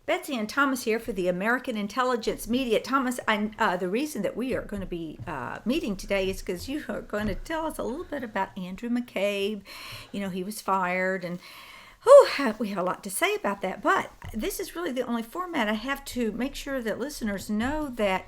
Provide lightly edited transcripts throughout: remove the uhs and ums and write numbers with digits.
Betsy and Thomas here for the American Intelligence Media. Thomas, the reason that we are going to be meeting today is because you are going to tell us a little bit about Andrew McCabe. You know, he was fired, and we have a lot to say about that. But this is really the only format I have to make sure that listeners know that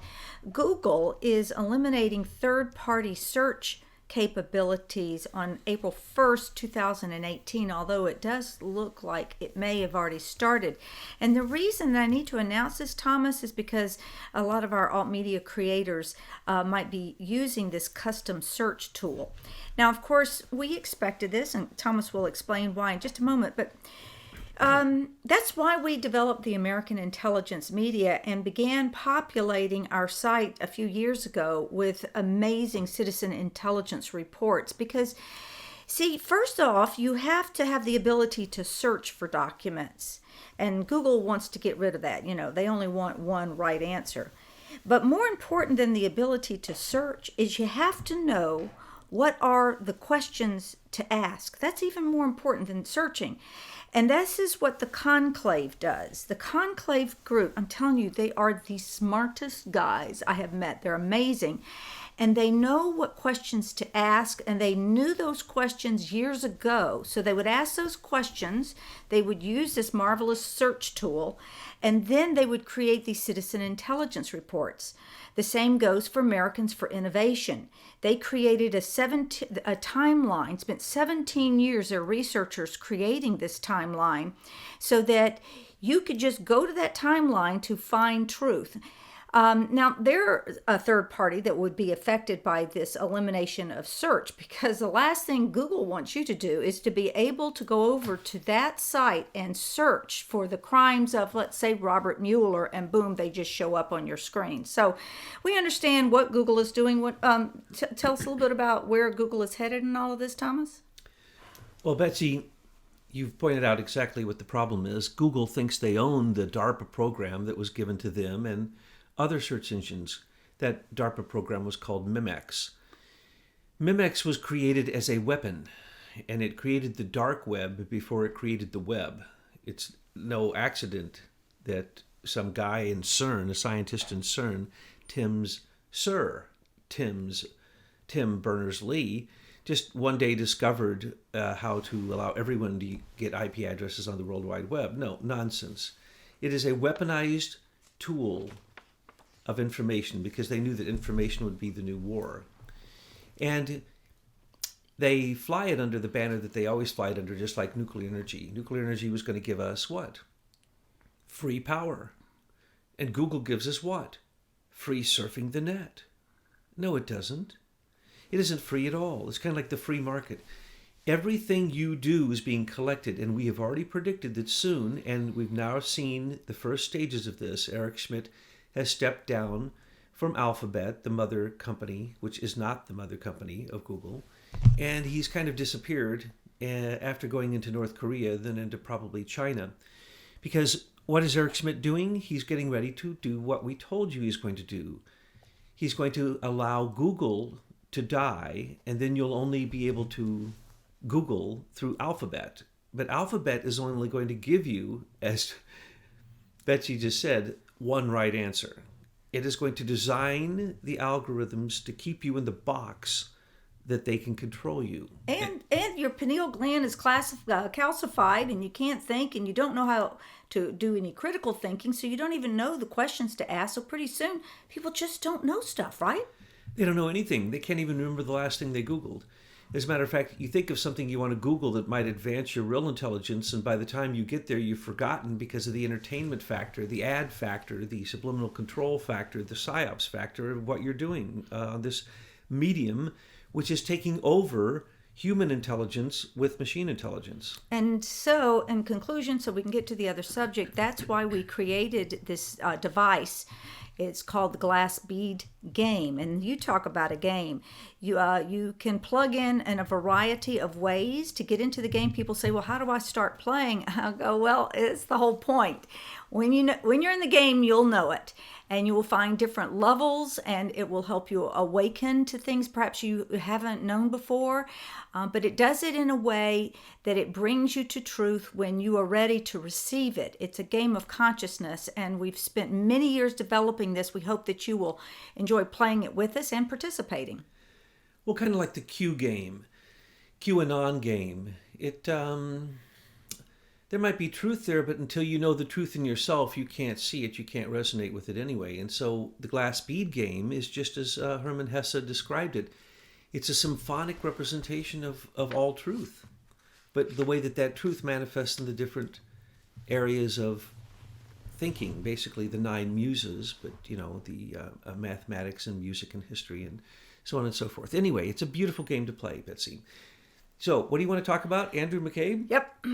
Google is eliminating third-party search capabilities on April 1st, 2018, although it does look like it may have already started. And the reason that I need to announce this, Thomas, is because a lot of our alt media creators might be using this custom search tool. Now, of course, we expected this, and Thomas will explain why in just a moment, but that's why we developed the American Intelligence Media and began populating our site a few years ago with amazing citizen intelligence reports. Because, see, first off, you have to have the ability to search for documents. And Google wants to get rid of that. You know, they only want one right answer. But more important than the ability to search is you have to know what are the questions to ask. That's even more important than searching. And this is what the Conclave does. The Conclave group, I'm telling you, they are the smartest guys I have met. They're amazing. And they know what questions to ask, and they knew those questions years ago. So they would ask those questions, they would use this marvelous search tool, and then they would create these citizen intelligence reports. The same goes for Americans for Innovation. They created a timeline, spent 17 years, their researchers creating this timeline so that you could just go to that timeline to find truth. Now, they're a third party that would be affected by this elimination of search, because the last thing Google wants you to do is to be able to go over to that site and search for the crimes of, let's say, Robert Mueller, and boom, they just show up on your screen. So we understand what Google is doing. Tell us a little bit about where Google is headed in all of this, Thomas. Well, Betsy, you've pointed out exactly what the problem is. Google thinks they own the DARPA program that was given to them and other search engines. That DARPA program was called Memex. Memex was created as a weapon, and it created the dark web before it created the web. It's no accident that some guy in CERN, a scientist in CERN, Tim Berners-Lee, just one day discovered how to allow everyone to get IP addresses on the World Wide Web. No, nonsense. It is a weaponized tool of information, because they knew that information would be the new war. And they fly it under the banner that they always fly it under, just like nuclear energy. Nuclear energy was going to give us what? Free power. And Google gives us what? Free surfing the net. No, it doesn't. It isn't free at all. It's kind of like the free market. Everything you do is being collected, and we have already predicted that soon, and we've now seen the first stages of this. Eric Schmidt has stepped down from Alphabet, the mother company, which is not the mother company of Google, and he's kind of disappeared after going into North Korea, then into probably China. Because what is Eric Schmidt doing? He's getting ready to do what we told you he's going to do. He's going to allow Google to die, and then you'll only be able to Google through Alphabet. But Alphabet is only going to give you, as Betsy just said, one right answer. It is going to design the algorithms to keep you in the box that they can control you. And your pineal gland is calcified, and you can't think, and you don't know how to do any critical thinking, so you don't even know the questions to ask. So pretty soon, people just don't know stuff, right? They don't know anything. They can't even remember the last thing they Googled. As a matter of fact, you think of something you want to Google that might advance your real intelligence, and by the time you get there, you've forgotten because of the entertainment factor, the ad factor, the subliminal control factor, the psyops factor of what you're doing on this medium, which is taking over human intelligence with machine intelligence. And so, in conclusion, so we can get to the other subject, that's why we created this device. It's called the Glass Bead Game. And you talk about a game. You can plug in a variety of ways to get into the game. People say, well, how do I start playing? I'll go, well, it's the whole point. When you're in the game, you'll know it. and you will find different levels, and it will help you awaken to things perhaps you haven't known before. But it does it in a way that it brings you to truth when you are ready to receive it. It's a game of consciousness, and we've spent many years developing this. We hope that you will enjoy playing it with us and participating. Well, kind of like the Q game, QAnon game. There might be truth there, but until you know the truth in yourself, you can't see it, you can't resonate with it anyway. And so the glass bead game is just as Hermann Hesse described it. It's a symphonic representation of all truth. But the way that truth manifests in the different areas of thinking, basically the 9 muses, but, the mathematics and music and history and so on and so forth. Anyway, it's a beautiful game to play, Betsy. So, what do you want to talk about, Andrew McCabe? Yep.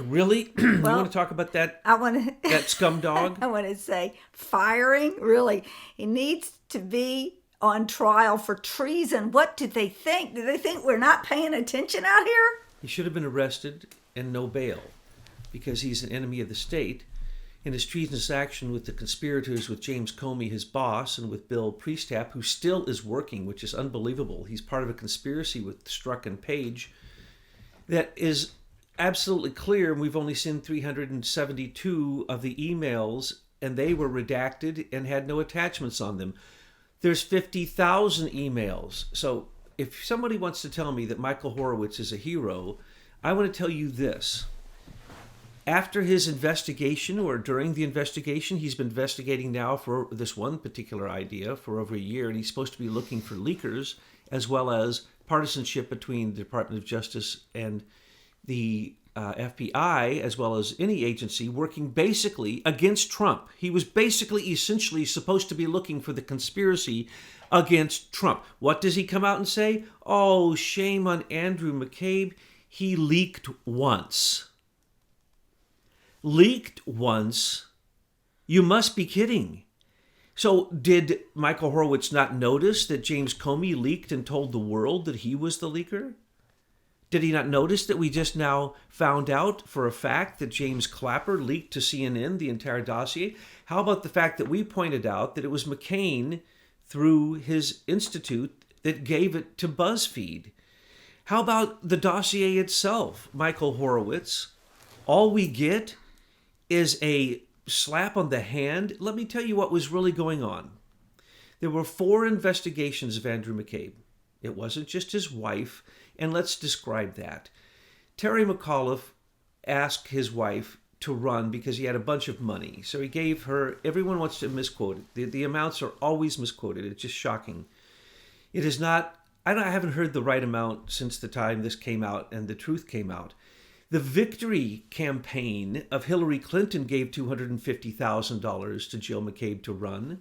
Really? You want to talk about that? That scum dog? I want to say firing. Really, he needs to be on trial for treason. What do they think? Do they think we're not paying attention out here? He should have been arrested and no bail, because he's an enemy of the state. In his treasonous action with the conspirators, with James Comey, his boss, and with Bill Priestap, who still is working, which is unbelievable. He's part of a conspiracy with Strzok and Page that is absolutely clear. We've only seen 372 of the emails, and they were redacted and had no attachments on them. There's 50,000 emails. So if somebody wants to tell me that Michael Horowitz is a hero, I want to tell you this. After his investigation, or during the investigation, he's been investigating now for this one particular idea for over a year, and he's supposed to be looking for leakers, as well as partisanship between the Department of Justice and the FBI, as well as any agency, working basically against Trump. He was essentially supposed to be looking for the conspiracy against Trump. What does he come out and say? Oh, shame on Andrew McCabe. He leaked once. Leaked once? You must be kidding. So did Michael Horowitz not notice that James Comey leaked and told the world that he was the leaker? Did he not notice that we just now found out for a fact that James Clapper leaked to CNN the entire dossier? How about the fact that we pointed out that it was McCain, through his institute, that gave it to BuzzFeed? How about the dossier itself, Michael Horowitz? All we get is a slap on the hand. Let me tell you what was really going on. There were 4 investigations of Andrew McCabe. It wasn't just his wife, and let's describe that. Terry McAuliffe asked his wife to run because he had a bunch of money. So he gave her, everyone wants to misquote it. The amounts are always misquoted. It's just shocking. It is not, I haven't heard the right amount since the time this came out and the truth came out. The victory campaign of Hillary Clinton gave $250,000 to Jill McCabe to run.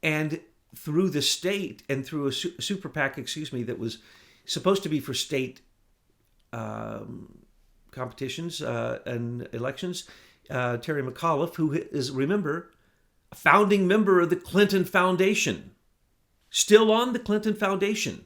And through the state and through a super PAC, that was supposed to be for state competitions and elections, Terry McAuliffe, who is, remember, a founding member of the Clinton Foundation, still on the Clinton Foundation.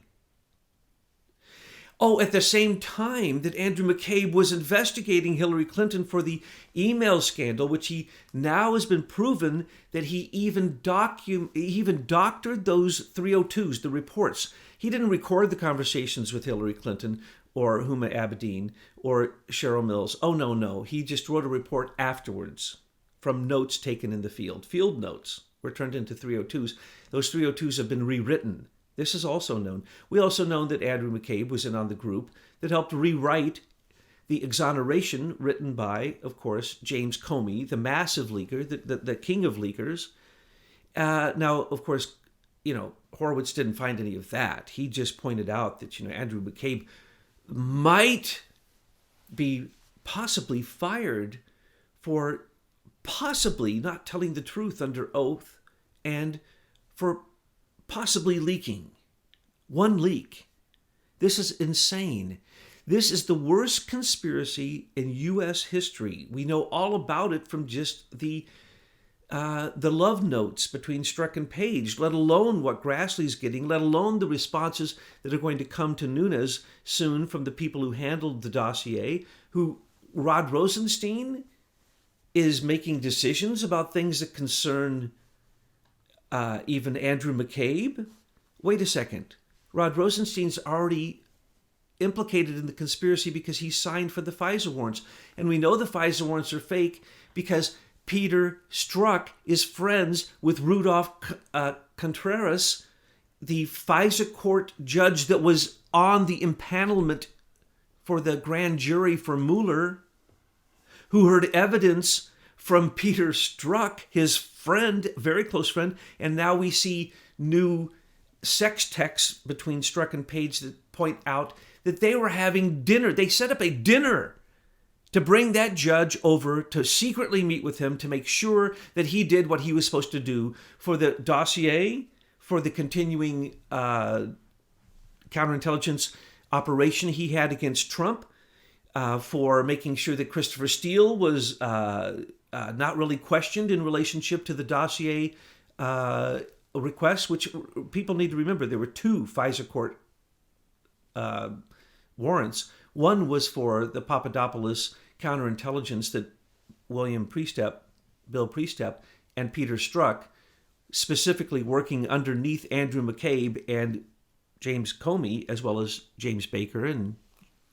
Oh, at the same time that Andrew McCabe was investigating Hillary Clinton for the email scandal, which he now has been proven that he even doctored those 302s, the reports. He didn't record the conversations with Hillary Clinton or Huma Abedin or Cheryl Mills. Oh, no. He just wrote a report afterwards from notes taken in the field. Field notes were turned into 302s. Those 302s have been rewritten. This is also known. We also know that Andrew McCabe was in on the group that helped rewrite the exoneration written by, of course, James Comey, the massive leaker, the king of leakers. Now, of course, Horowitz didn't find any of that. He just pointed out that, Andrew McCabe might be possibly fired for possibly not telling the truth under oath and for possibly leaking. One leak. This is insane. This is the worst conspiracy in U.S. history. We know all about it from just the love notes between Strzok and Page, let alone what Grassley's getting, let alone the responses that are going to come to Nunes soon from the people who handled the dossier, who Rod Rosenstein is making decisions about things that concern even Andrew McCabe. Wait a second. Rod Rosenstein's already implicated in the conspiracy because he signed for the FISA warrants. And we know the FISA warrants are fake because Peter Strzok is friends with Rudolph Contreras, the FISA court judge that was on the impanelment for the grand jury for Mueller, who heard evidence from Peter Strzok, his friend, very close friend, and now we see new sex texts between Strzok and Page that point out that they were having dinner. They set up a dinner to bring that judge over to secretly meet with him to make sure that he did what he was supposed to do for the dossier, for the continuing counterintelligence operation he had against Trump, for making sure that Christopher Steele was not really questioned in relationship to the dossier requests, which people need to remember. There were two FISA court warrants. One was for the Papadopoulos counterintelligence that Bill Priestap, and Peter Strzok, specifically working underneath Andrew McCabe and James Comey, as well as James Baker and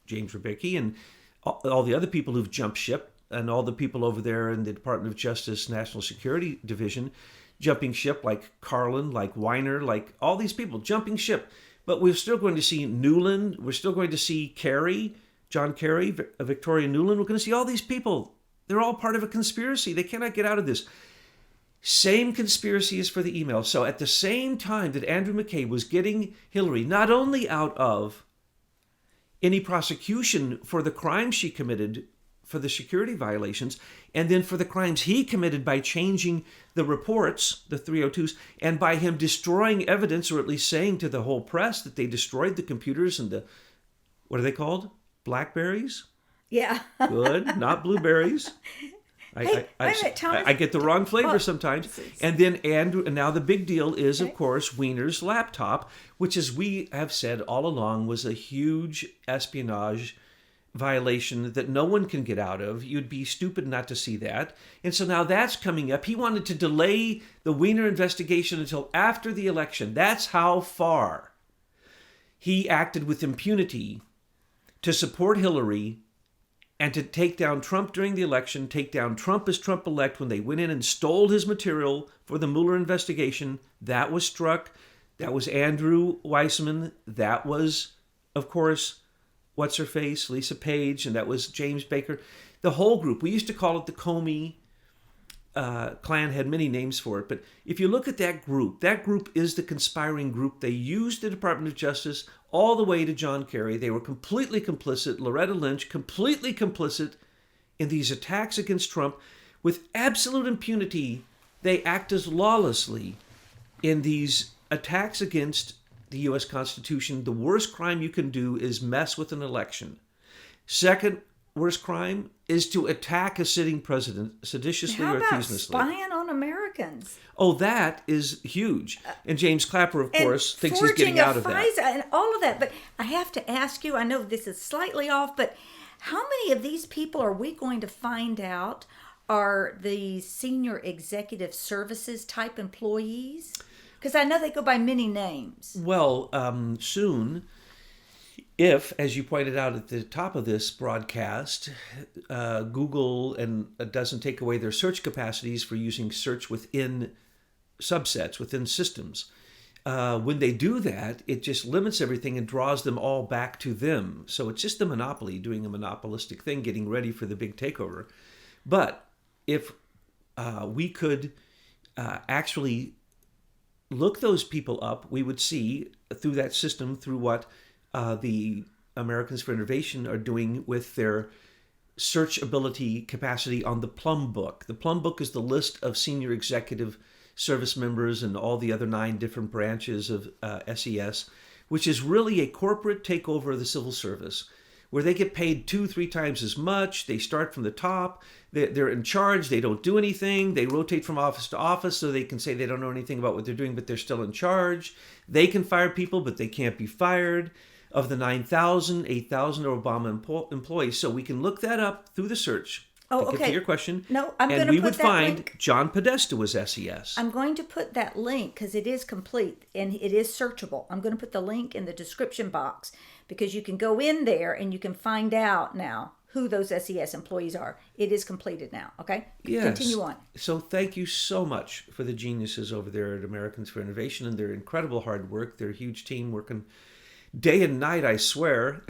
James Rubicki and all the other people who've jumped ship, and all the people over there in the Department of Justice National Security Division jumping ship, like Carlin, like Weiner, like all these people jumping ship. But we're still going to see Newland. We're still going to see Kerry, John Kerry, Victoria Newland. We're going to see all these people. They're all part of a conspiracy. They cannot get out of this. Same conspiracy as for the email. So at the same time that Andrew McCabe was getting Hillary not only out of any prosecution for the crimes she committed for the security violations, and then for the crimes he committed by changing the reports, the 302s, and by him destroying evidence, or at least saying to the whole press that they destroyed the computers and the, what are they called? Blackberries? Yeah. Good, not blueberries. I get the wrong flavor sometimes. And then Andrew, and now the big deal is, of course, Weiner's laptop, which, as we have said all along, was a huge espionage violation that no one can get out of. You'd be stupid not to see that. And so now that's coming up. He wanted to delay the Weiner investigation until after the election. That's how far he acted with impunity to support Hillary and to take down Trump during the election, take down Trump as Trump-elect when they went in and stole his material for the Mueller investigation. That was Strzok. That was Andrew Weissman. That was, of course, what's-her-face, Lisa Page, and that was James Baker. The whole group. We used to call it the Comey clan, had many names for it. But if you look at that group is the conspiring group. They used the Department of Justice all the way to John Kerry. They were completely complicit. Loretta Lynch, completely complicit in these attacks against Trump. With absolute impunity, they act as lawlessly in these attacks against the U.S. Constitution. The worst crime you can do is mess with an election. Second worst crime is to attack a sitting president seditiously or treasonously. How about spying on Americans? Oh, that is huge. And James Clapper, of course, thinks he's getting out of that. And all of that. But I have to ask you, I know this is slightly off, but how many of these people are we going to find out are the senior executive services type employees? Because I know they go by many names. Well, soon, if, as you pointed out at the top of this broadcast, Google doesn't take away their search capacities for using search within subsets, within systems. When they do that, it just limits everything and draws them all back to them. So it's just the monopoly doing a monopolistic thing, getting ready for the big takeover. But if we could actually look those people up, we would see through that system, through what the Americans for Innovation are doing with their searchability capacity on the Plum Book. The Plum Book is the list of senior executive service members and all the other 9 different branches of SES, which is really a corporate takeover of the civil service, where they get paid 2-3 times as much. They start from the top. They're in charge. They don't do anything. They rotate from office to office so they can say they don't know anything about what they're doing, but they're still in charge. They can fire people, but they can't be fired. Of the 9,000, 8,000 are Obama employees. So we can look that up through the search. Oh, to get okay. to your question. No, I'm and gonna we put would that find link. John Podesta was SES. I'm going to put that link because it is complete and it is searchable. I'm going to put the link in the description box because you can go in there and you can find out now who those SES employees are. It is completed now. Okay? Yes. Continue on. So thank you so much for the geniuses over there at Americans for Innovation and their incredible hard work. Their huge team working day and night, I swear.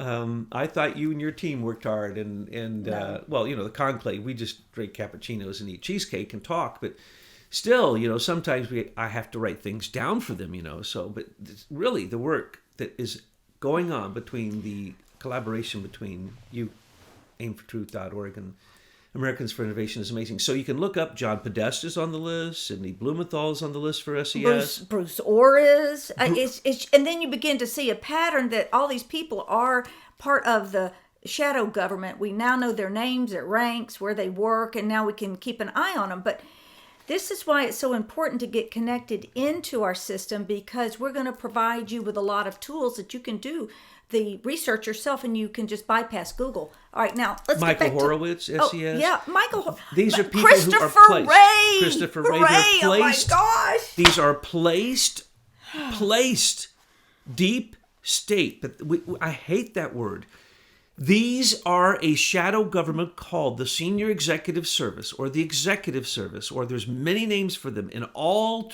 I thought you and your team worked hard, and well, the conclave, we just drink cappuccinos and eat cheesecake and talk, but still, sometimes I have to write things down for them, but really the work that is going on between the collaboration between you, aimfortruth.org, and Americans for Innovation is amazing. So you can look up John Podesta's on the list, Sidney Blumenthal's on the list for SES. Bruce Orr's. And then you begin to see a pattern that all these people are part of the shadow government. We now know their names, their ranks, where they work, and now we can keep an eye on them. But this is why it's so important to get connected into our system, because we're going to provide you with a lot of tools that you can do the research yourself, and you can just bypass Google. All right, now let's Michael get back Horowitz, SES. Oh, yeah, Michael. These are people Christopher who are placed. Ray. Christopher Ray. Ray. They're placed. Oh my gosh. These are placed deep state. But I hate that word. These are a shadow government called the Senior Executive Service or the Executive Service, or there's many names for them in all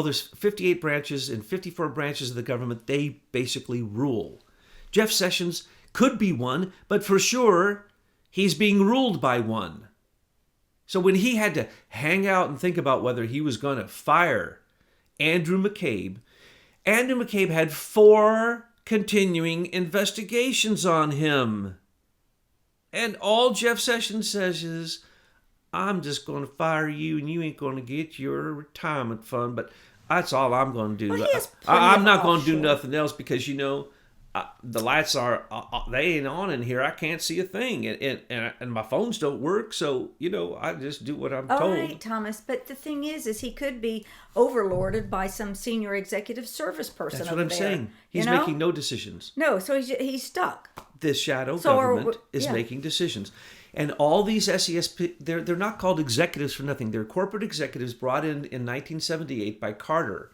there's 58 branches and 54 branches of the government. They basically rule. Jeff Sessions could be one, but for sure, he's being ruled by one. So when he had to hang out and think about whether he was going to fire Andrew McCabe had 4 continuing investigations on him. And all Jeff Sessions says is, I'm just going to fire you and you ain't going to get your retirement fund, but that's all I'm going to do. Well, I'm not going to do nothing else because, the lights they ain't on in here. I can't see a thing. And my phones don't work. So, I just do what I'm told. All right, Thomas. But the thing is he could be overlorded by some senior executive service person. That's what I'm saying. He's making no decisions. No, so he's stuck. This shadow government is making decisions. And all these SES, they're not called executives for nothing. They're corporate executives brought in 1978 by Carter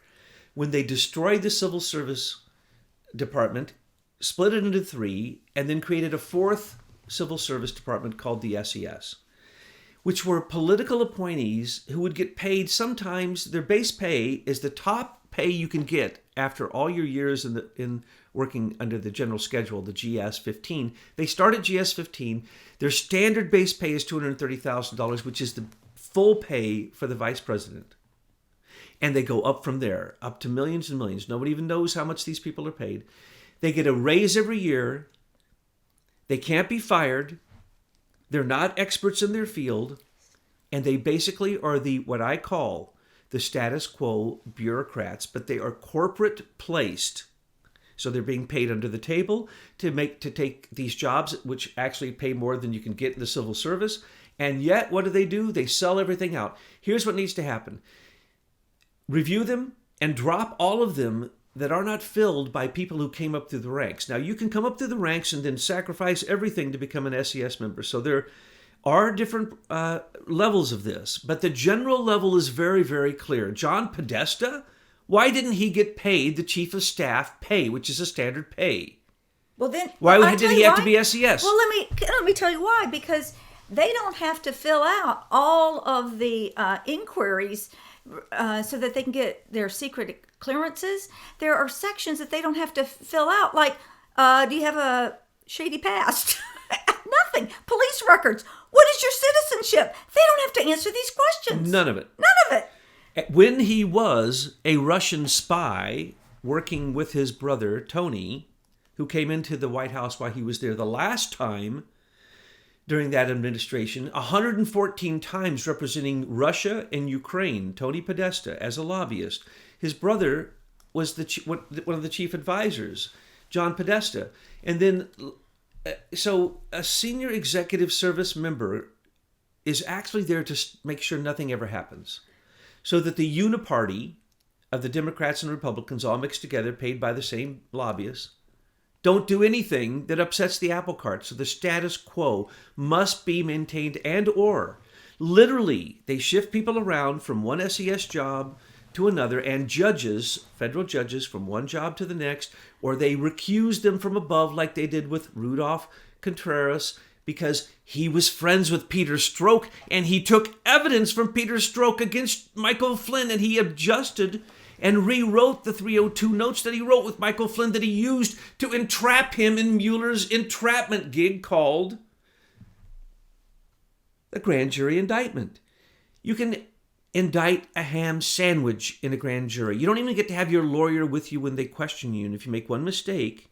when they destroyed the civil service department, split it into 3, and then created a 4th civil service department called the SES, which were political appointees who would get paid. Sometimes their base pay is the top pay you can get after all your years in working under the general schedule, the GS-15. They start at GS-15. Their standard base pay is $230,000, which is the full pay for the vice president. And they go up from there, up to millions and millions. Nobody even knows how much these people are paid. They get a raise every year. They can't be fired. They're not experts in their field. And they basically are what I call the status quo bureaucrats, but they are corporate placed. So they're being paid under the table to take these jobs, which actually pay more than you can get in the civil service. And yet, what do? They sell everything out. Here's what needs to happen. Review them and drop all of them that are not filled by people who came up through the ranks. Now, you can come up through the ranks and then sacrifice everything to become an SES member. So there are different levels of this, but the general level is very, very clear. John Podesta, why didn't he get paid the chief of staff pay, which is a standard pay? Well, then why did he have to be SES? Well, let me tell you why. Because they don't have to fill out all of the inquiries so that they can get their secret clearances. There are sections that they don't have to fill out, like, do you have a shady past? Nothing. Police records. What is your citizenship? They don't have to answer these questions. None of it. When he was a Russian spy working with his brother, Tony, who came into the White House while he was there the last time during that administration, 114 times representing Russia and Ukraine, Tony Podesta, as a lobbyist. His brother was one of the chief advisors, John Podesta. And then, so a senior executive service member is actually there to make sure nothing ever happens. So that the uniparty of the Democrats and Republicans all mixed together, paid by the same lobbyists, don't do anything that upsets the apple cart. So the status quo must be maintained, and or literally they shift people around from one SES job to another, and judges, federal judges, from one job to the next, or they recuse them from above like they did with Rudolph Contreras, because he was friends with Peter Strzok, and he took evidence from Peter Strzok against Michael Flynn, and he adjusted and rewrote the 302 notes that he wrote with Michael Flynn that he used to entrap him in Mueller's entrapment gig called the grand jury indictment. You can indict a ham sandwich in a grand jury. You don't even get to have your lawyer with you when they question you, and if you make one mistake,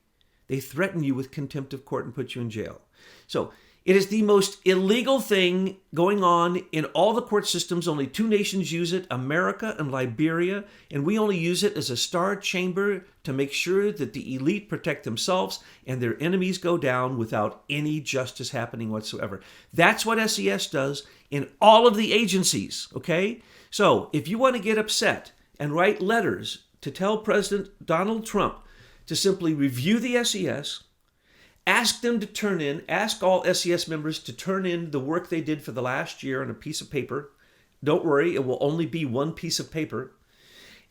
they threaten you with contempt of court and put you in jail. So it is the most illegal thing going on in all the court systems. Only two nations use it, America and Liberia, and we only use it as a star chamber to make sure that the elite protect themselves and their enemies go down without any justice happening whatsoever. That's what SES does in all of the agencies, okay? So if you want to get upset and write letters to tell President Donald Trump to simply review the SES, ask all SES members to turn in the work they did for the last year on a piece of paper. Don't worry, it will only be one piece of paper.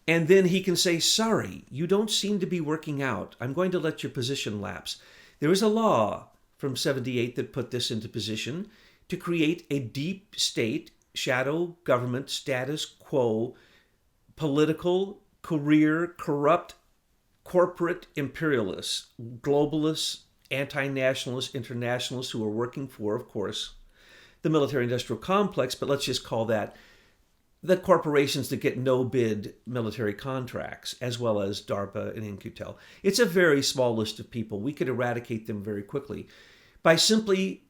And then he can say, sorry, you don't seem to be working out. I'm going to let your position lapse. There is a law from 78 that put this into position to create a deep state, shadow government, status quo, political, career, corrupt, corporate imperialists, globalists, anti-nationalists, internationalists who are working for, of course, the military-industrial complex, but let's just call that the corporations that get no-bid military contracts, as well as DARPA and In-Q-Tel. It's a very small list of people. We could eradicate them very quickly by simply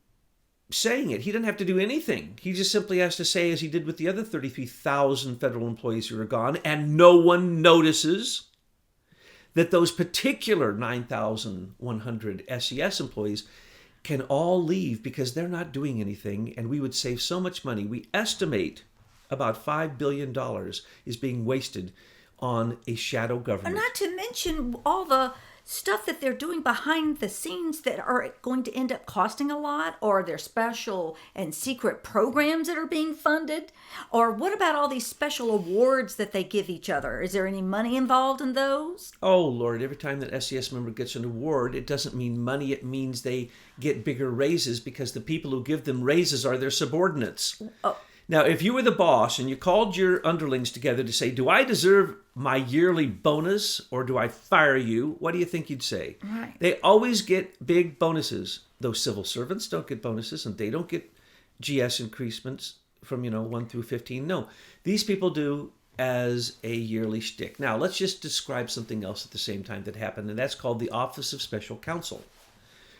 saying it. He doesn't have to do anything. He just simply has to say, as he did with the other 33,000 federal employees who are gone, and no one notices that those particular 9,100 SES employees can all leave because they're not doing anything, and we would save so much money. We estimate about $5 billion is being wasted on a shadow government. And not to mention all the stuff that they're doing behind the scenes that are going to end up costing a lot, or their special and secret programs that are being funded, or what about all these special awards that they give each other? Is there any money involved in those? Oh, Lord, every time that SES member gets an award, it doesn't mean money. It means they get bigger raises because the people who give them raises are their subordinates. Oh. Now, if you were the boss and you called your underlings together to say, do I deserve my yearly bonus or do I fire you? What do you think you'd say? Right. They always get big bonuses. Those civil servants don't get bonuses, and they don't get GS increasements from, 1 through 15. No, these people do as a yearly shtick. Now, let's just describe something else at the same time that happened, and that's called the Office of Special Counsel,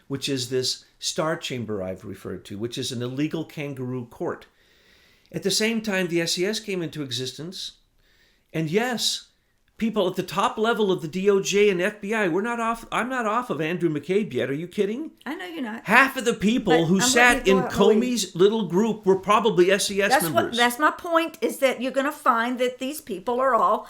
which is this star chamber I've referred to, which is an illegal kangaroo court. At the same time, the SES came into existence, and yes, people at the top level of the DOJ and FBI, I'm not off of Andrew McCabe yet. Are you kidding? I know you're not. Half of the people who sat in Comey's little group were probably SES members. That's my point, is that you're going to find that these people are all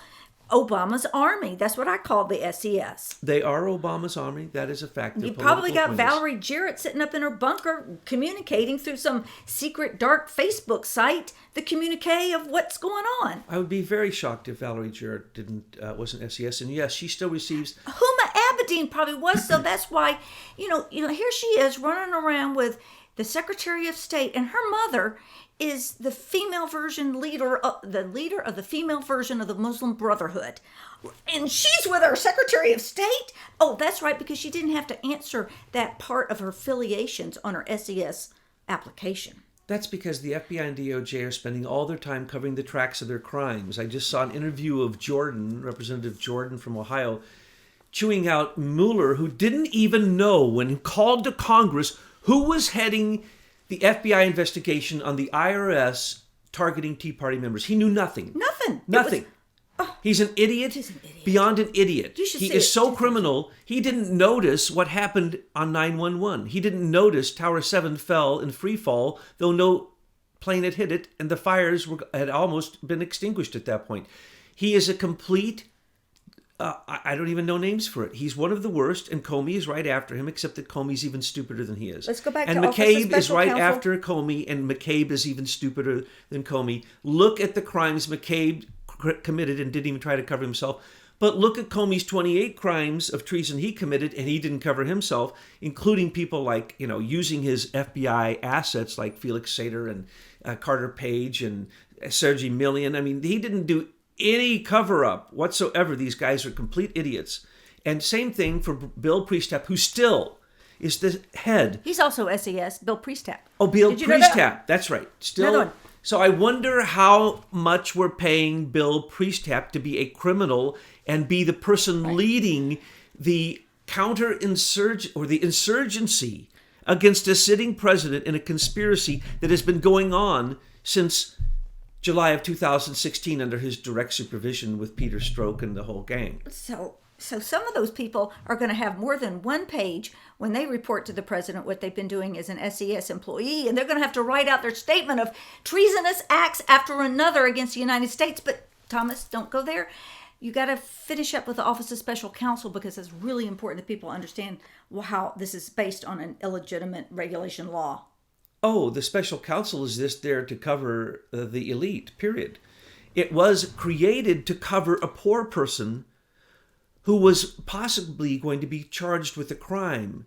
Obama's army. That's what I call the SES. They are Obama's army. That is a fact. You probably got Valerie Jarrett sitting up in her bunker communicating through some secret dark Facebook site the communique of what's going on. I would be very shocked if Valerie Jarrett wasn't SES. And yes, she still receives... Huma Abedin probably was, so that's why, here she is running around with the Secretary of State, and her mother is the female version leader of the female version of the Muslim Brotherhood. And she's with her Secretary of State? Oh, that's right, because she didn't have to answer that part of her affiliations on her SES application. That's because the FBI and DOJ are spending all their time covering the tracks of their crimes. I just saw an interview of Representative Jordan from Ohio, chewing out Mueller, who didn't even know, when called to Congress, who was heading the FBI investigation on the IRS targeting Tea Party members. He knew nothing. Nothing. He's an idiot. He's an idiot. Beyond an idiot. He is so criminal, he didn't notice what happened on 9/11. He didn't notice Tower 7 fell in free fall, though no plane had hit it, and the fires had almost been extinguished at that point. He is a complete I don't even know names for it. He's one of the worst, and Comey is right after him, except that Comey's even stupider than he is. Let's go back and to Office of McCabe is Special right Counsel. after Comey, and McCabe is even stupider than Comey. Look at the crimes McCabe committed and didn't even try to cover himself. But look at Comey's 28 crimes of treason he committed, and he didn't cover himself, including people like, using his FBI assets like Felix Sater and Carter Page and Sergey Millian. I mean, he didn't do any cover-up whatsoever. These guys are complete idiots. And same thing for Bill Priestap, who still is the head. He's also SES, Bill Priestap. Oh, Bill Did you know that? Priestap. That's right. Still. Another one. So I wonder how much we're paying Bill Priestap to be a criminal and be the person leading the the insurgency against a sitting president in a conspiracy that has been going on since July of 2016 under his direct supervision with Peter Strzok and the whole gang. So some of those people are going to have more than one page when they report to the president what they've been doing as an SES employee, and they're going to have to write out their statement of treasonous acts after another against the United States. But Thomas, don't go there. You got to finish up with the Office of Special Counsel, because it's really important that people understand how this is based on an illegitimate regulation law. Oh, the special counsel is just there to cover the elite, period. It was created to cover a poor person who was possibly going to be charged with a crime.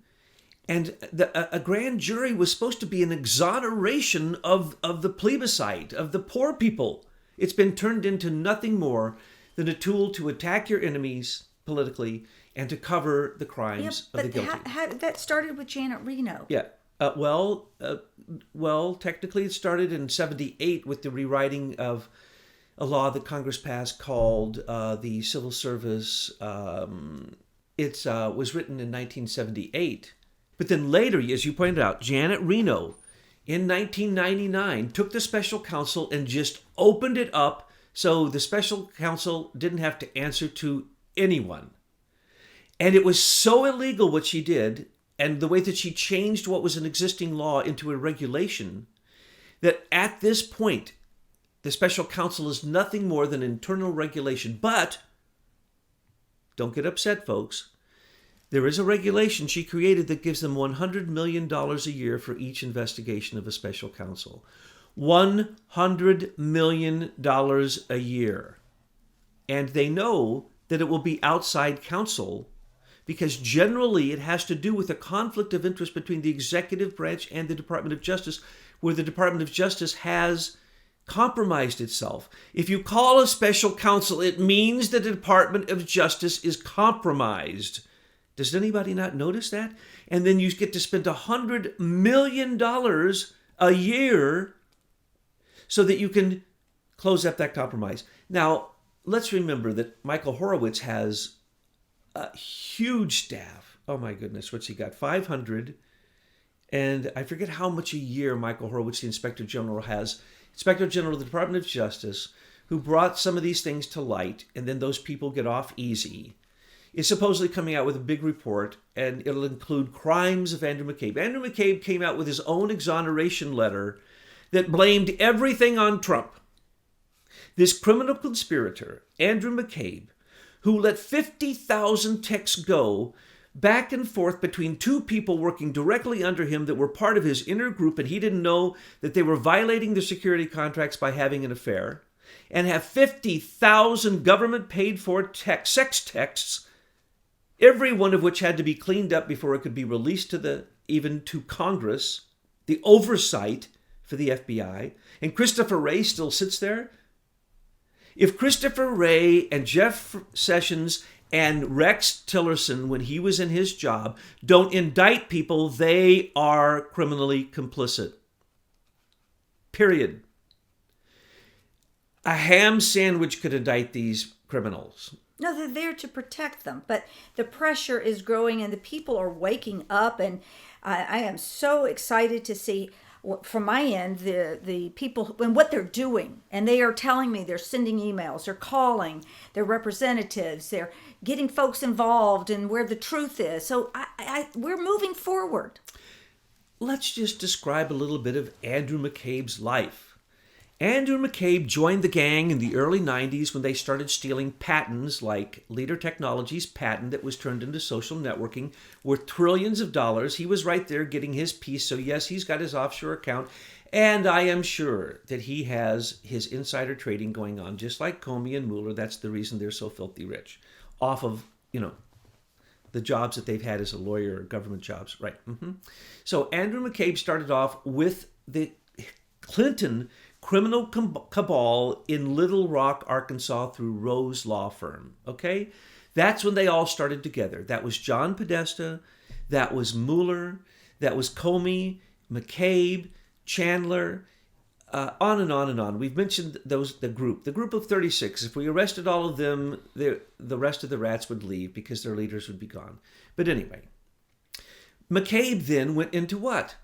And a grand jury was supposed to be an exoneration of the plebiscite, of the poor people. It's been turned into nothing more than a tool to attack your enemies politically and to cover the crimes of the guilty. How that started with Janet Reno. Yeah. Well, technically it started in 1978 with the rewriting of a law that Congress passed called the Civil Service. It was written in 1978. But then later, as you pointed out, Janet Reno in 1999 took the special counsel and just opened it up so the special counsel didn't have to answer to anyone. And it was so illegal what she did, and the way that she changed what was an existing law into a regulation, that at this point, the special counsel is nothing more than internal regulation. But, don't get upset, folks. There is a regulation she created that gives them $100 million a year for each investigation of a special counsel. $100 million a year. And they know that it will be outside counsel, because generally it has to do with a conflict of interest between the executive branch and the Department of Justice, where the Department of Justice has compromised itself. If you call a special counsel, it means that the Department of Justice is compromised. Does anybody not notice that? And then you get to spend $100 million a year so that you can close up that compromise. Now, let's remember that Michael Horowitz has a huge staff. Oh my goodness, what's he got? 500. And I forget how much a year Michael Horowitz, the Inspector General, has. Inspector General of the Department of Justice, who brought some of these things to light, and then those people get off easy, is supposedly coming out with a big report, and it'll include crimes of Andrew McCabe. Andrew McCabe came out with his own exoneration letter that blamed everything on Trump. This criminal conspirator, Andrew McCabe, who let 50,000 texts go back and forth between two people working directly under him that were part of his inner group, and he didn't know that they were violating their security contracts by having an affair, and have 50,000 government-paid-for sex texts, every one of which had to be cleaned up before it could be released even to Congress, the oversight for the FBI. And Christopher Wray still sits there. If Christopher Wray and Jeff Sessions and Rex Tillerson, when he was in his job, don't indict people, they are criminally complicit. Period. A ham sandwich could indict these criminals. No, they're there to protect them, but the pressure is growing and the people are waking up, and I am so excited to see, from my end, the people and what they're doing. And they are telling me they're sending emails, they're calling their representatives, they're getting folks involved in where the truth is. So we're moving forward. Let's just describe a little bit of Andrew McCabe's life. Andrew McCabe joined the gang in the early 90s when they started stealing patents like Leader Technologies' patent that was turned into social networking worth trillions of dollars. He was right there getting his piece. So yes, he's got his offshore account. And I am sure that he has his insider trading going on, just like Comey and Mueller. That's the reason they're so filthy rich, off of, the jobs that they've had as a lawyer, government jobs. Right. So Andrew McCabe started off with the Clinton criminal cabal in Little Rock, Arkansas through Rose Law Firm. Okay? That's when they all started together. That was John Podesta, that was Mueller, that was Comey, McCabe, Chandler, on and on and on. We've mentioned the group of 36. If we arrested all of them, the rest of the rats would leave because their leaders would be gone. But anyway, McCabe then went into what?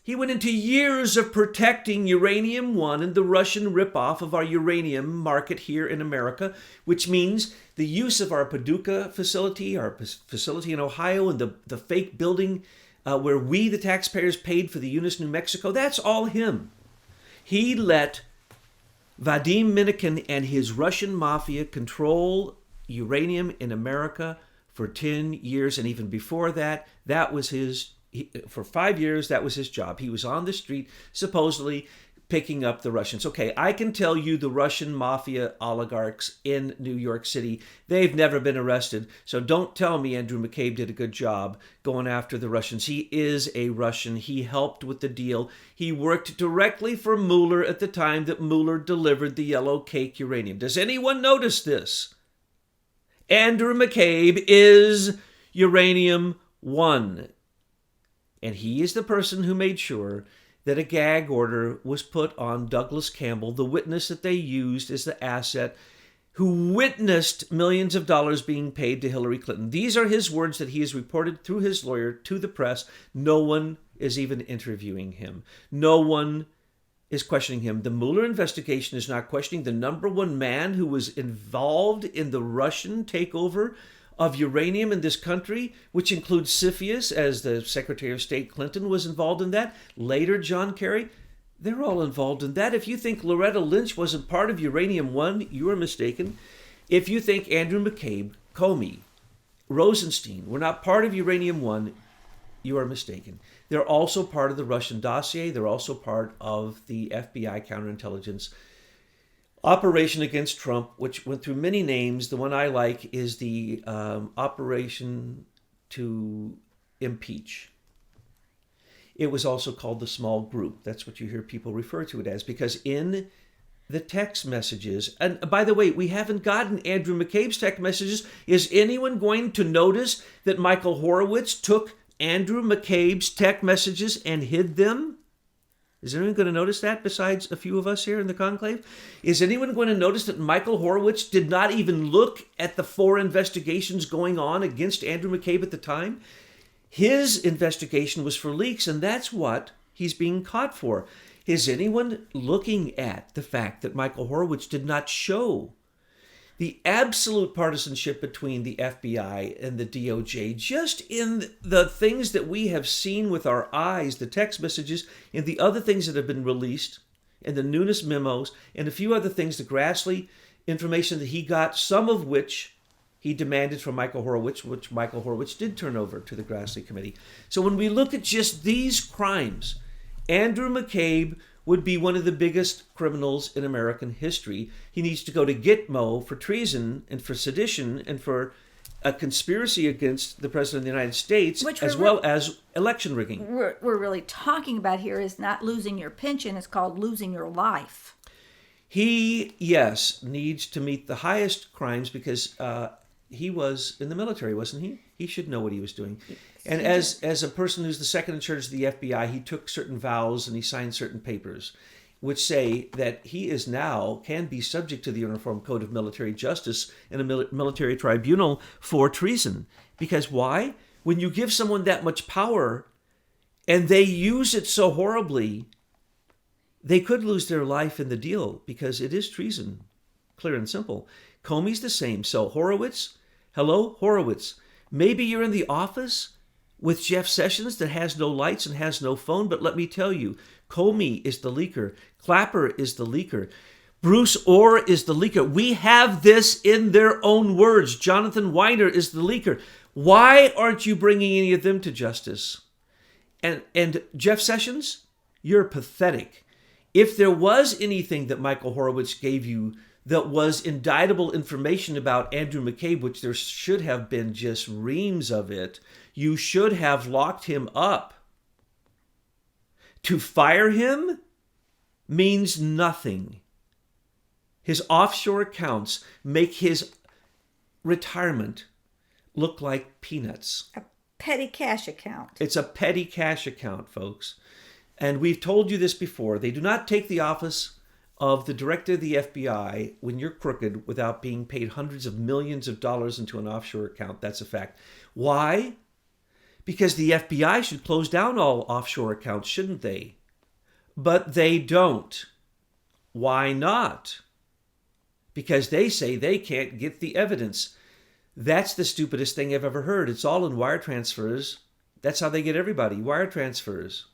He went into years of protecting Uranium One and the Russian ripoff of our uranium market here in America, which means the use of our Paducah facility, our facility in Ohio, and the fake building where we, the taxpayers, paid for the Eunice, New Mexico. That's all him. He let Vadim Minikin and his Russian mafia control uranium in America for 10 years, and even before that, that was for 5 years, that was his job. He was on the street, supposedly picking up the Russians. Okay, I can tell you the Russian mafia oligarchs in New York City, they've never been arrested. So don't tell me Andrew McCabe did a good job going after the Russians. He is a Russian. He helped with the deal. He worked directly for Mueller at the time that Mueller delivered the yellow cake uranium. Does anyone notice this? Andrew McCabe is Uranium One. And he is the person who made sure that a gag order was put on Douglas Campbell, the witness that they used as the asset, who witnessed millions of dollars being paid to Hillary Clinton. These are his words that he has reported through his lawyer to the press. No one is even interviewing him. No one is questioning him. The Mueller investigation is not questioning the number one man who was involved in the Russian takeover of uranium in this country, which includes CFIUS, as the Secretary of State Clinton was involved in that. Later, John Kerry. They're all involved in that. If you think Loretta Lynch wasn't part of Uranium One, you are mistaken. If you think Andrew McCabe, Comey, Rosenstein were not part of Uranium One, you are mistaken. They're also part of the Russian dossier. They're also part of the FBI counterintelligence operation against Trump, which went through many names. The one I like is the operation to impeach. It was also called the small group. That's what you hear people refer to it as, because in the text messages, and by the way, we haven't gotten Andrew McCabe's text messages. Is anyone going to notice that Michael Horowitz took Andrew McCabe's text messages and hid them? Is anyone going to notice that besides a few of us here in the conclave? Is anyone going to notice that Michael Horowitz did not even look at the 4 investigations going on against Andrew McCabe at the time? His investigation was for leaks, and that's what he's being caught for. Is anyone looking at the fact that Michael Horowitz did not show the absolute partisanship between the FBI and the DOJ, just in the things that we have seen with our eyes, the text messages, and the other things that have been released, and the Nunes memos, and a few other things, the Grassley information that he got, some of which he demanded from Michael Horowitz, which Michael Horowitz did turn over to the Grassley Committee. So when we look at just these crimes, Andrew McCabe would be one of the biggest criminals in American history. He needs to go to Gitmo for treason and for sedition and for a conspiracy against the President of the United States, as well as election rigging. We're really talking about here is not losing your pension. It's called losing your life. He, yes, needs to meet the highest crimes because he was in the military, wasn't he? He should know what he was doing. And as a person who's the second in charge of the FBI, he took certain vows and he signed certain papers, which say that he is now, can be subject to the Uniform Code of Military Justice in a military tribunal for treason. Because why? When you give someone that much power and they use it so horribly, they could lose their life in the deal because it is treason, clear and simple. Comey's the same. So Horowitz, hello, Horowitz. Maybe you're in the office with Jeff Sessions that has no lights and has no phone. But let me tell you, Comey is the leaker. Clapper is the leaker. Bruce Orr is the leaker. We have this in their own words. Jonathan Weiner is the leaker. Why aren't you bringing any of them to justice? And Jeff Sessions, you're pathetic. If there was anything that Michael Horowitz gave you that was indictable information about Andrew McCabe, which there should have been just reams of it, you should have locked him up. To fire him means nothing. His offshore accounts make his retirement look like peanuts. A petty cash account. It's a petty cash account, folks. And we've told you this before. They do not take the office of the director of the FBI when you're crooked without being paid hundreds of millions of dollars into an offshore account. That's a fact. Why? Because the FBI should close down all offshore accounts, shouldn't they? But they don't. Why not? Because they say they can't get the evidence. That's the stupidest thing I've ever heard. It's all in wire transfers. That's how they get everybody, wire transfers.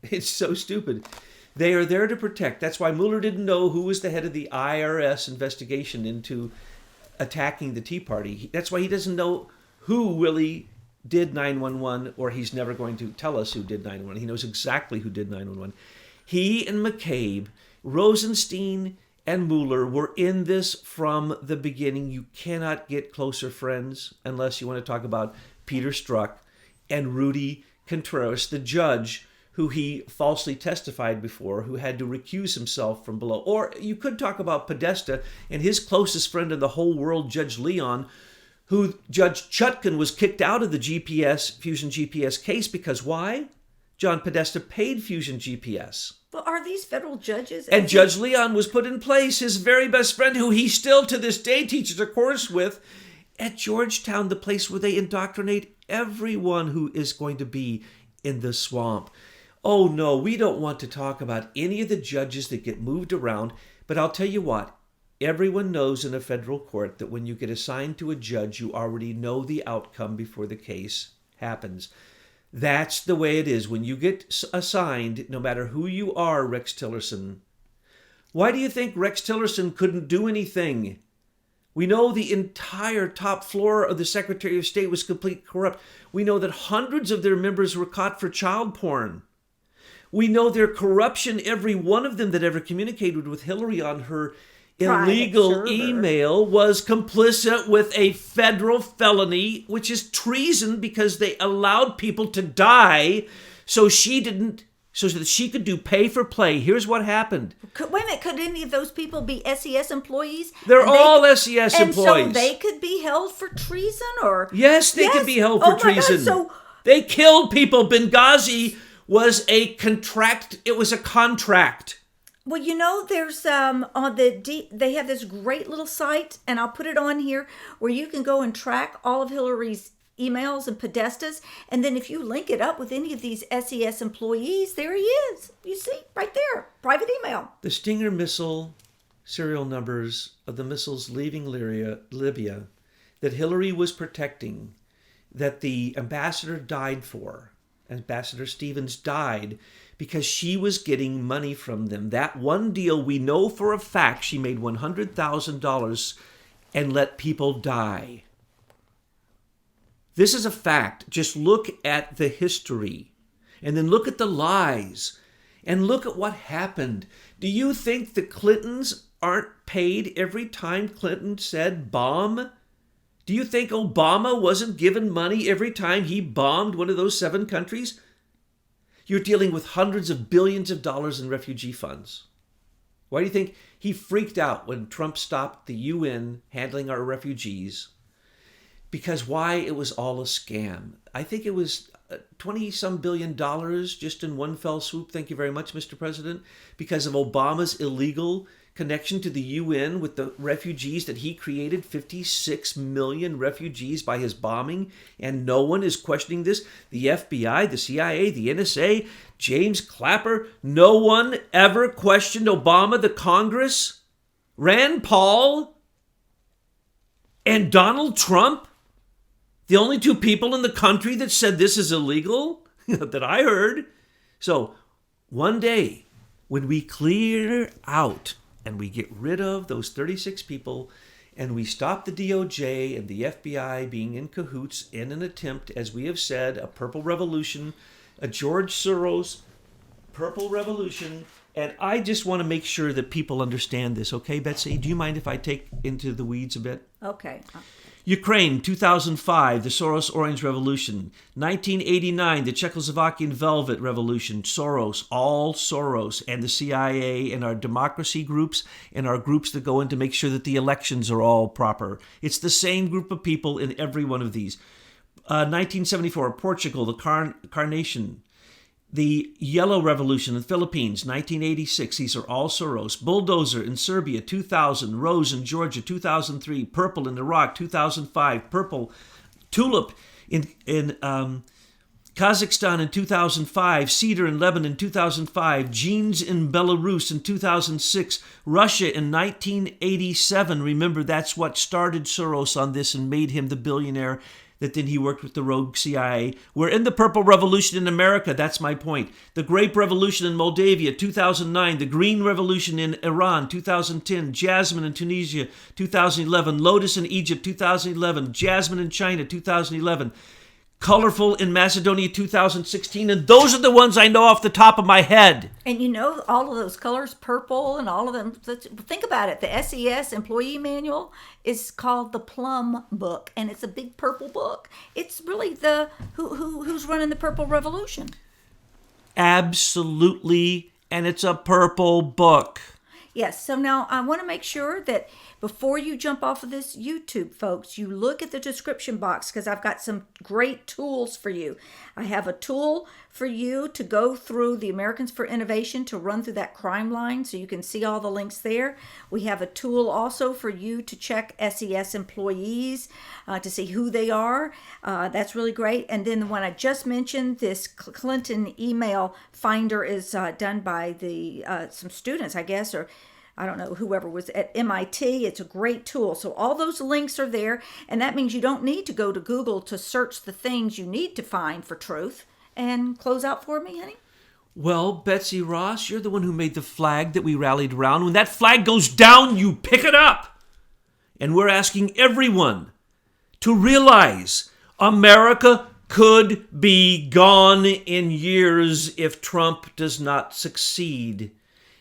It's so stupid. They are there to protect. That's why Mueller didn't know who was the head of the IRS investigation into attacking the Tea Party. That's why he doesn't know who really did 9/11, or he's never going to tell us who did 9/11. He knows exactly who did 9/11. He and McCabe, Rosenstein, and Mueller were in this from the beginning. You cannot get closer friends unless you want to talk about Peter Strzok and Rudy Contreras, the judge who he falsely testified before, who had to recuse himself from below. Or you could talk about Podesta and his closest friend in the whole world, Judge Leon, who Judge Chutkan was kicked out of the Fusion GPS case because why? John Podesta paid Fusion GPS. Well, are these federal judges? And Judge Leon was put in place, his very best friend, who he still to this day teaches a course with at Georgetown, the place where they indoctrinate everyone who is going to be in the swamp. Oh no, we don't want to talk about any of the judges that get moved around, but I'll tell you what, everyone knows in a federal court that when you get assigned to a judge, you already know the outcome before the case happens. That's the way it is. When you get assigned, no matter who you are, Rex Tillerson. Why do you think Rex Tillerson couldn't do anything? We know the entire top floor of the Secretary of State was completely corrupt. We know that hundreds of their members were caught for child porn. We know their corruption, every one of them that ever communicated with Hillary on her illegal email was complicit with a federal felony, which is treason because they allowed people to die so that she could do pay for play. Here's what happened. Wait a minute, could any of those people be SES employees? They're all SES employees. And so they could be held for treason? Or yes, they could be held for treason. God, so they killed people. Benghazi was a contract. It was a contract. Well, you know, there's on they have this great little site, and I'll put it on here, where you can go and track all of Hillary's emails and Podesta's, and then if you link it up with any of these SES employees, there he is. You see, right there, private email. The Stinger missile serial numbers of the missiles leaving Libya that Hillary was protecting, that the ambassador died for. Ambassador Stevens died because she was getting money from them. That one deal, we know for a fact she made $100,000 and let people die. This is a fact. Just look at the history and then look at the lies and look at what happened. Do you think the Clintons aren't paid every time Clinton said bomb? Do you think Obama wasn't given money every time he bombed one of those 7 countries? You're dealing with hundreds of billions of dollars in refugee funds. Why do you think he freaked out when Trump stopped the UN handling our refugees? Because why? It was all a scam. I think it was 20-some billion dollars just in one fell swoop. Thank you very much, Mr. President. Because of Obama's illegal connection to the UN with the refugees that he created, 56 million refugees by his bombing, and no one is questioning this. The FBI, the CIA, the NSA, James Clapper, no one ever questioned Obama, the Congress, Rand Paul, and Donald Trump, The only two people in the country that said this is illegal that I heard. So one day when we clear out and we get rid of those 36 people and we stop the DOJ and the FBI being in cahoots in an attempt, as we have said, a purple revolution, a George Soros purple revolution. And I just want to make sure that people understand this. Okay, Betsy, do you mind if I take into the weeds a bit? Okay. Ukraine, 2005, the Soros Orange Revolution. 1989, the Czechoslovakian Velvet Revolution. Soros, all Soros, and the CIA and our democracy groups and our groups that go in to make sure that the elections are all proper. It's the same group of people in every one of these. 1974, Portugal, the Carnation. The Yellow Revolution in the Philippines, 1986. These are all Soros. Bulldozer in Serbia, 2000. Rose in Georgia, 2003. Purple in Iraq, 2005. Purple Tulip in Kazakhstan in 2005. Cedar in Lebanon in 2005. Jeans in Belarus in 2006. Russia in 1987. Remember, that's what started Soros on this and made him the billionaire that then he worked with the rogue CIA. We're in the Purple Revolution in America. That's my point. The Grape Revolution in Moldavia, 2009. The Green Revolution in Iran, 2010. Jasmine in Tunisia, 2011. Lotus in Egypt, 2011. Jasmine in China, 2011. Colorful in Macedonia, 2016. And those are the ones I know off the top of my head. And you know all of those colors, purple and all of them. Think about it. The SES employee manual is called the Plum Book, and it's a big purple book. It's really the who's running the Purple Revolution. Absolutely, and it's a purple book. Yes, so now I want to make sure that before you jump off of this YouTube, folks, you look at the description box because I've got some great tools for you. I have a tool for you to go through the Americans for Innovation to run through that crime line so you can see all the links there. We have a tool also for you to check SES employees to see who they are. That's really great. And then the one I just mentioned, this Clinton email finder is done by some students, I guess, or I don't know, whoever was at MIT. It's a great tool. So all those links are there, and that means you don't need to go to Google to search the things you need to find for truth. And close out for me, honey. Well, Betsy Ross, you're the one who made the flag that we rallied around. When that flag goes down, you pick it up. And we're asking everyone to realize America could be gone in years if Trump does not succeed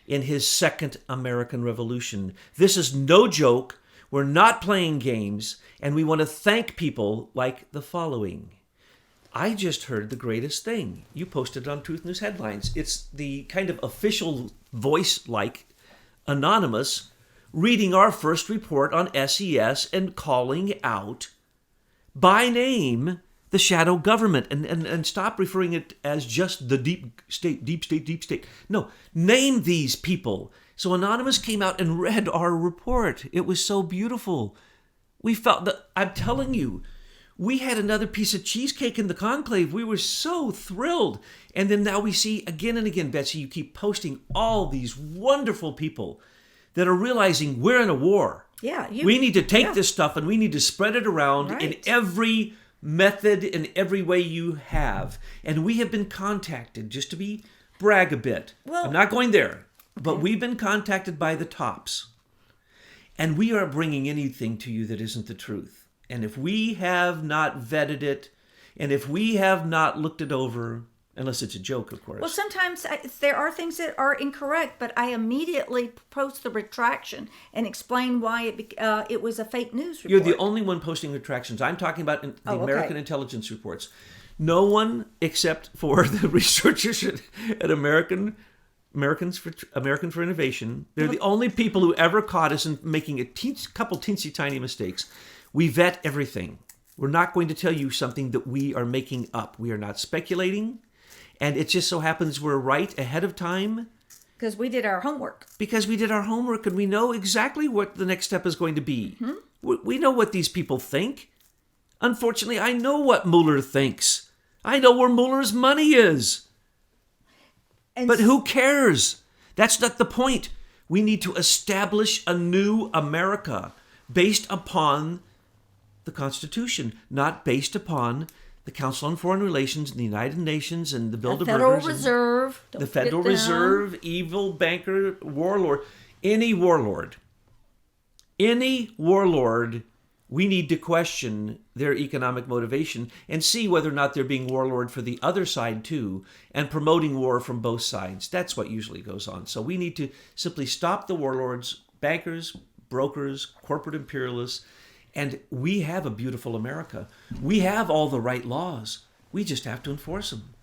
in his second American Revolution. This is no joke. We're not playing games, and we want to thank people like the following. I just heard the greatest thing. You posted it on Truth News Headlines. It's the kind of official voice-like anonymous reading our first report on SES and calling out by name the shadow government, and stop referring it as just the deep state. No, name these people. So Anonymous came out and read our report. It was so beautiful. We felt that, I'm telling you, we had another piece of cheesecake in the conclave. We were so thrilled. And then now we see again and again, Betsy, you keep posting all these wonderful people that are realizing we're in a war. Yeah. We need to take this stuff and we need to spread it around in every method, in every way you have. And we have been contacted, just to brag a bit. Well, I'm not going there, but we've been contacted by the tops. And we are bringing anything to you that isn't the truth. And if we have not vetted it, and if we have not looked it over, unless it's a joke, of course. Well, sometimes there are things that are incorrect, but I immediately post the retraction and explain why it was a fake news report. You're the only one posting retractions. I'm talking about the American intelligence reports. No one except for the researchers at American for Innovation. They're the only people who ever caught us in making a couple teensy tiny mistakes. We vet everything. We're not going to tell you something that we are making up. We are not speculating. And it just so happens we're right ahead of time. Because we did our homework. And we know exactly what the next step is going to be. Mm-hmm. We know what these people think. Unfortunately, I know what Mueller thinks. I know where Mueller's money is. But who cares? That's not the point. We need to establish a new America based upon the Constitution, not based upon the Council on Foreign Relations and the United Nations and the The Bilderbergers. Federal Reserve. The Federal Reserve, evil banker, warlord. Any warlord, we need to question their economic motivation and see whether or not they're being warlord for the other side too, and promoting war from both sides. That's what usually goes on. So we need to simply stop the warlords, bankers, brokers, corporate imperialists, and we have a beautiful America. We have all the right laws. We just have to enforce them.